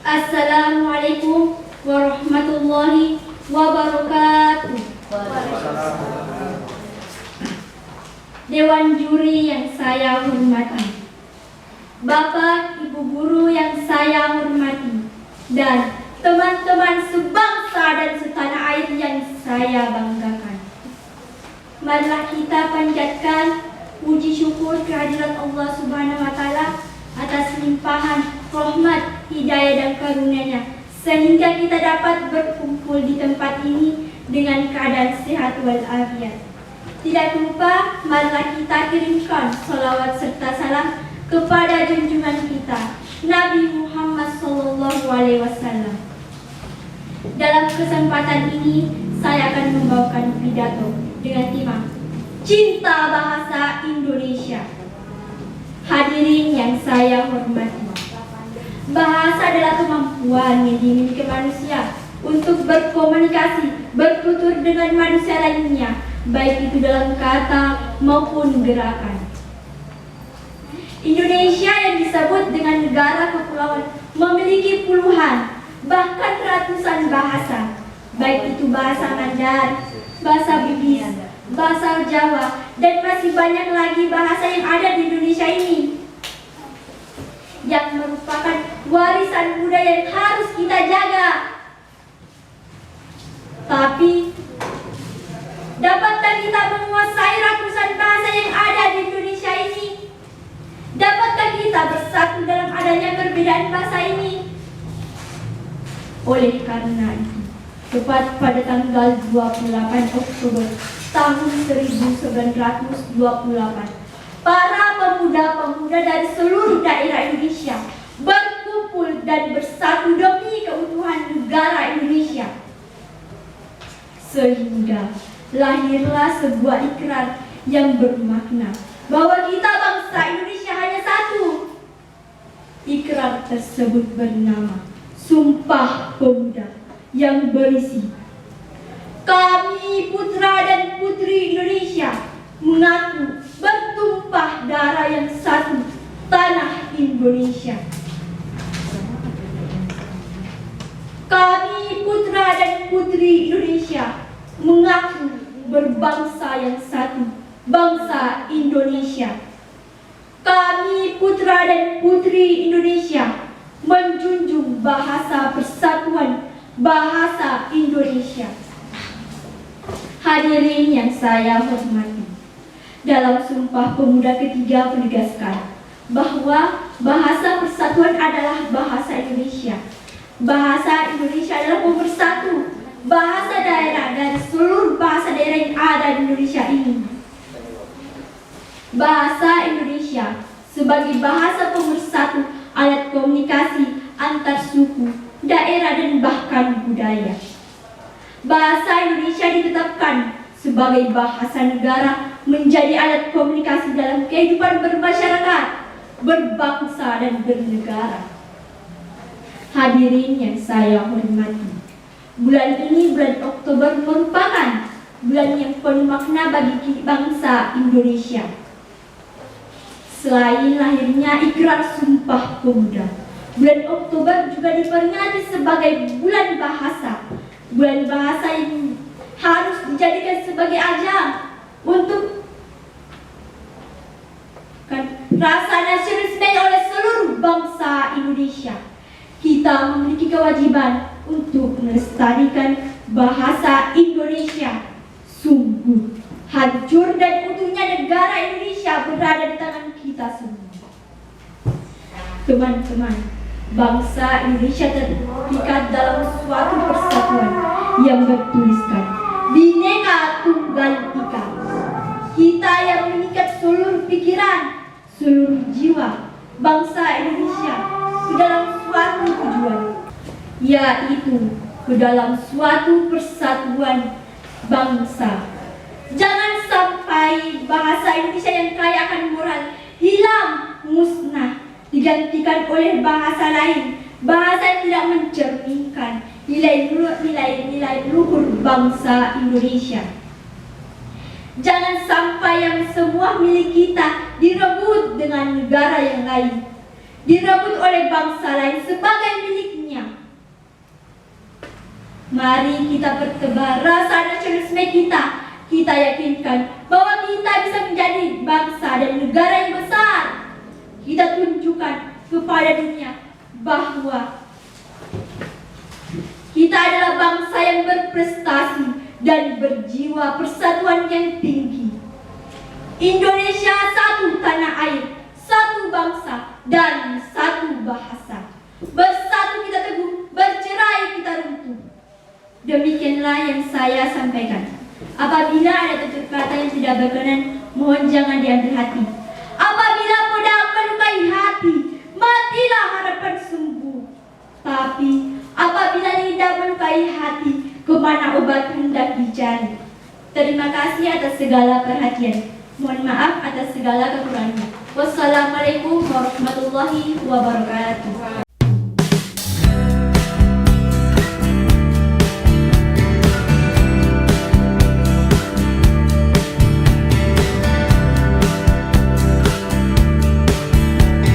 Assalamualaikum warahmatullahi wabarakatuh. Dewan juri yang saya hormati, Bapak Ibu guru yang saya hormati, dan teman-teman sebangsa dan setanah air yang saya banggakan. Marilah kita panjatkan puji syukur kehadirat Allah Subhanahu wa Ta'ala atas limpahan rahmat, hidayah dan karunia-Nya, sehingga kita dapat berkumpul di tempat ini dengan keadaan sehat walafiat. Tidak lupa, marilah kita kirimkan salawat serta salam kepada junjungan kita, Nabi Muhammad SAW. Dalam kesempatan ini, saya akan membawakan pidato dengan tema Cinta Bahasa Indonesia. Hadirin yang saya hormati, bahasa adalah kemampuan yang dimiliki manusia untuk berkomunikasi, bertutur dengan manusia lainnya, baik itu dalam kata maupun gerakan. Indonesia yang disebut dengan negara kepulauan memiliki puluhan, bahkan ratusan bahasa, baik itu bahasa Mandar, bahasa Bugis, bahasa Jawa, dan masih banyak lagi bahasa yang ada di Indonesia ini, yang merupakan warisan budaya yang harus kita jaga. Tapi, dapatkah kita menguasai ratusan bahasa yang ada di Indonesia ini? Dapatkah kita bersatu dalam adanya perbedaan bahasa ini? Oleh karena itu, tepat pada tanggal 28 Oktober tahun 1928, para pemuda-pemuda dari seluruh daerah Indonesia berkumpul dan bersatu demi keutuhan negara Indonesia. Sehingga lahirlah sebuah ikrar yang bermakna bahwa kita bangsa Indonesia hanya satu. Ikrar tersebut bernama Sumpah Pemuda, yang berisi, kami putra dan putri Indonesia mengaku bertumpah darah yang satu, tanah Indonesia. Kami putra dan putri Indonesia mengaku berbangsa yang satu, bangsa Indonesia. Kami putra dan putri Indonesia menjunjung bahasa persatuan, bahasa Indonesia. Hadirin yang saya hormati, dalam Sumpah Pemuda ketiga menegaskan bahwa bahasa persatuan adalah bahasa Indonesia. Bahasa Indonesia adalah pemersatu bahasa daerah dari seluruh bahasa daerah yang ada di Indonesia ini. Bahasa Indonesia sebagai bahasa pemersatu, alat komunikasi antar suku, daerah, dan bahkan budaya. Bahasa Indonesia ditetapkan sebagai bahasa negara, menjadi alat komunikasi dalam kehidupan bermasyarakat, berbangsa, dan bernegara. Hadirin yang saya hormati, bulan ini, bulan Oktober, merupakan bulan yang penuh makna bagi bangsa Indonesia. Selain lahirnya ikrar Sumpah Pemuda, bulan Oktober juga diperingati sebagai bulan bahasa. Bulan bahasa yang harus dijadikan sebagai ajang untuk rasa nasionalisme oleh seluruh bangsa Indonesia. Kita memiliki kewajiban untuk melestarikan bahasa Indonesia. Sungguh hancur dan utuhnya negara Indonesia berada di tangan kita semua. Teman-teman, bangsa Indonesia terikat dalam suatu persatuan yang bertuliskan Bhinneka Tunggal Ika. Kita yang mengikat seluruh pikiran, seluruh jiwa bangsa Indonesia ke dalam suatu tujuan, yaitu ke dalam suatu persatuan bangsa. Jangan sampai bahasa Indonesia yang kaya akan moral hilang, musnah, digantikan oleh bahasa lain, bahasa yang tidak mencerminkan nilai-nilai luhur bangsa Indonesia. Jangan sampai yang semua milik kita direbut dengan negara yang lain, direbut oleh bangsa lain sebagai miliknya. Mari kita pertebar rasa nasionalisme kita. Kita yakinkan bahwa kita bisa menjadi bangsa dan negara yang besar. Kita tunjukkan kepada dunia bahwa kita adalah bangsa yang berprestasi dan berjiwa persatuan yang tinggi. Indonesia satu tanah air, satu bangsa, dan satu bahasa. Bersatu kita teguh, bercerai kita runtuh. Demikianlah yang saya sampaikan. Apabila ada tutur kata yang tidak berkenan, mohon jangan diambil hati. Apabila pedang melukai hati, matilah harapan sembuh. Tapi apabila lidah melukai hati, kemana obat hendak dicari? Terima kasih atas segala perhatian. Mohon maaf atas segala kekurangan. Wassalamualaikum warahmatullahi wabarakatuh.